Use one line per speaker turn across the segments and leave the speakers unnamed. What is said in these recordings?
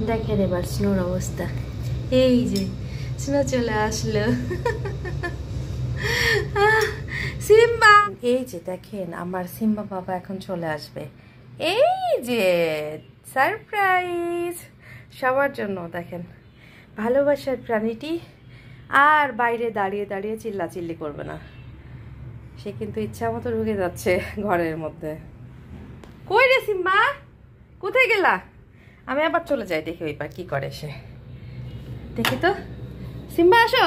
দেখেন এবার স্নোর অবস্থা। এই যে স্নো চলে আসলো। সিম্বা, এই যে দেখেন আমার সিম্বা বাবা এখন চলে আসবে। এই যে সারপ্রাইজ সবার জন্য। দেখেন ভালোবাসার প্রাণীটি আর বাইরে দাঁড়িয়ে দাঁড়িয়ে চিল্লাচিল্লি করবে না, সে কিন্তু ইচ্ছা মতো ঢুকে যাচ্ছে ঘরের মধ্যে। কই রে সিম্বা, কোথায় গেলা? আমি আবার চলে যাই, দেখি ওইবার কি করে সে। দেখি তো, সিম্বা আসো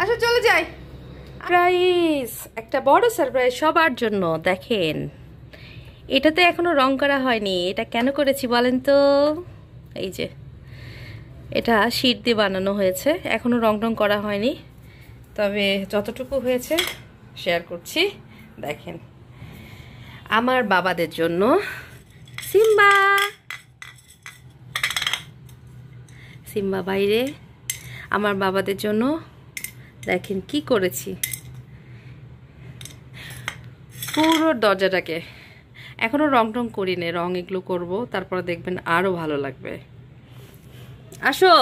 আসো, চলে যাই। সারপ্রাইজ, একটা বড় সারপ্রাইজ সবার জন্য। দেখেন এটাতে এখনো রং করা হয়নি। এটা কেন করেছি বলেন তো? এই যে এটা শীট দিয়ে বানানো হয়েছে, এখনো রং টং করা হয়নি, তবে যতটুকু হয়েছে শেয়ার করছি। দেখেন আমার বাবাদের জন্য সিম্বা, সিম্বা বাইরে, আমার বাবাদের জন্য দেখেন কি করেছি। পুরো দরজাটাকে এখনো রং টং করিনি, রং এগুলো করব, তারপরে দেখবেন আরো ভালো লাগবে। আসো।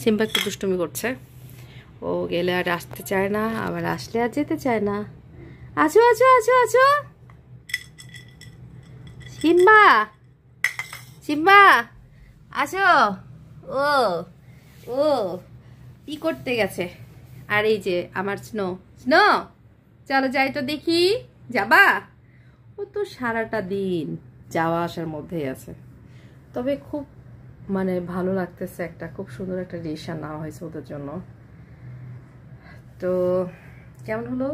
সিম্বা একটু দুষ্টুমি করছে, ও গেলে আর আসতে চায় না, আবার আসলে আর যেতে চায় না। আসো আসো আসো আসো সিম্বা, সিম্বা আসো। ও ও কি করতে গেছে? আর এই যে আমার স্নো, স্নো চলো যাই তো দেখি। যাবা? ও তো সারাটা দিন যাওয়া আসার মধ্যেই আছে। তবে খুব মানে ভালো লাগতেছে, একটা খুব সুন্দর একটা ডিসিশন নেওয়া হয়েছে ওদের জন্য। তো কেমন হলো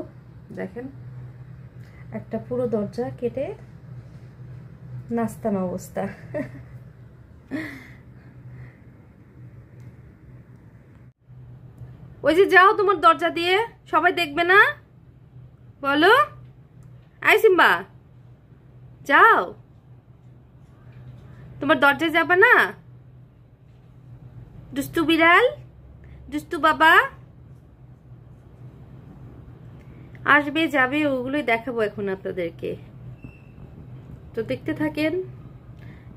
দেখেন, একটা পুরো দরজা কেটে নাস্তান অবস্থা। ওই যে যাও তোমার দরজা দিয়ে, সবাই দেখবে না? বলো আই সিম্বা, যাও, তোমার দরজায় যাবে না? দুষ্টু বিড়াল, দুষ্টু বাবা আসবে যাবে, ওগুলোই দেখাবো এখন আপনাদেরকে। তো দেখতে থাকেন।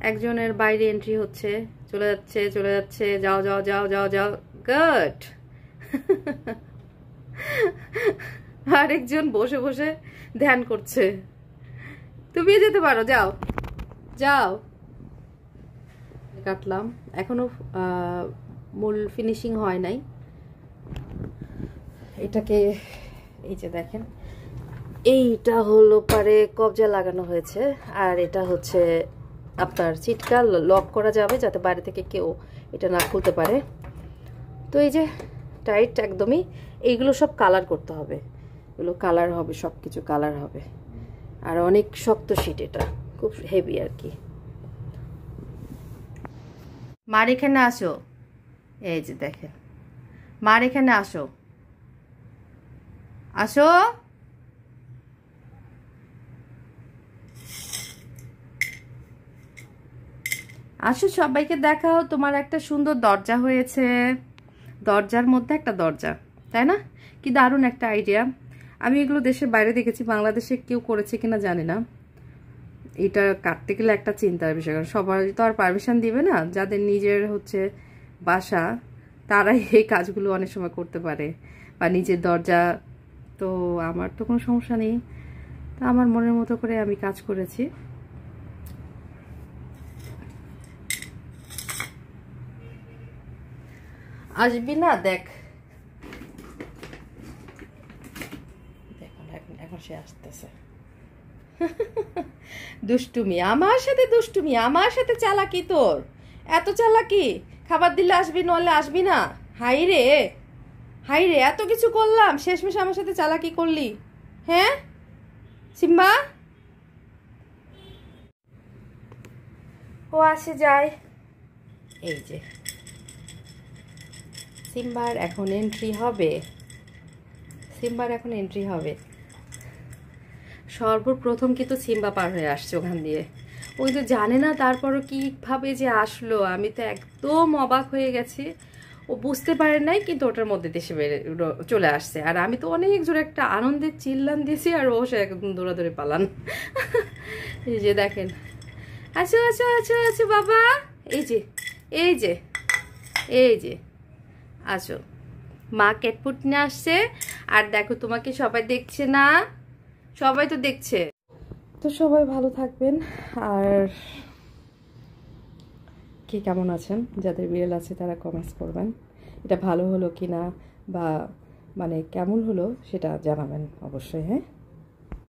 একজনের বাইরে এন্ট্রি হচ্ছে, চলে যাচ্ছে চলে যাচ্ছে, যাও যাও যাও যাও যাও, গুড। আরেকজন বসে বসে ধ্যান করছে। তুমি যেতে পারো, যাও যাও। কাটলাম, এখনো মূল ফিনিশিং হয় নাই এটাকে। এই যে দেখেন, এইটা হলো পারে কবজা লাগানো হয়েছে, আর এটা হচ্ছে আপনার চিটকা লক করা যাবে যাতে বাইরে থেকে কেউ এটা না খুলতে পারে। তো এই যে টাইট একদমই। এইগুলো সব কালার করতে হবে, এগুলো কালার হবে, সব কিছু কালার হবে। আর অনেক শক্ত শীট, এটা খুব হেভি আর কি। মার এখানে আসো, এই যে দেখেন, মার এখানে আসো, আসো। আসো সবাইকে দেখাও, তোমার একটা সুন্দর দরজা হয়েছে। দরজার মধ্যে একটা দরজা, তাই না? কি দারুণ একটা আইডিয়া। আমি এগুলো দেশের বাইরে দেখেছি, বাংলাদেশে কেউ করেছে কিনা জানি না। এটা কাটতে গেলে একটা চিন্তার বিষয়, কারণ সবাই তো আর পারমিশন দিবে না। যাদের নিজের হচ্ছে বাসা তারাই এই কাজগুলো অনেক সময় করতে পারে, বা নিজের দরজা। তো আমার তো কোনো সমস্যা নেই, তো আমার মনের মতো করে আমি কাজ করেছি। আসবি না? দেখ, দেখুন এখন সে আসতেছে। দুষ্টুমি, আমার সাথে দুষ্টুমি, আমার সাথে চালাকি। তোর এত চালাকি, খাবার দিলে আসবি, নলে আসবি না। হাই রে হাই রে, এত কিছু করলাম, শেষমেশ আমার সাথে চালাকি করলি। হ্যাঁ সিম্বা, ও আসে যায়। এই যে সিম্বার এখন এন্ট্রি হবে, সিম্বার এখন এন্ট্রি হবে। সর্বপ্রথম কিন্তু সিম্বা পার হয়ে আসছে ওখান দিয়ে, ওই তো জানে না তারপরও কিভাবে যে আসলো, আমি তো একদম অবাক হয়ে গেছি। ও বুঝতে পারে নাই, কিন্তু ওটার মধ্যে দেশে চলে আসছে। আর আমি তো অনেক জোরে একটা আনন্দের চিল্লান দিয়েছি, আর ও সে একদম দৌড়াদৌড়ি পালান। এই যে দেখেন, আসো আসো আসো আসো বাবা, এই যে এই যে এই যে আসো, মা ক্যাটফুড নিয়ে আসছে। আর দেখো তোমাকে সবাই দেখছে না, সবাই তো দেখছে। তো সবাই ভালো থাকবেন। আর কে কেমন আছেন, যাদের বিড়াল আছে তারা কমেন্টস করবেন, এটা ভালো হলো কি না বা মানে কেমন হলো সেটা জানাবেন অবশ্যই। হ্যাঁ।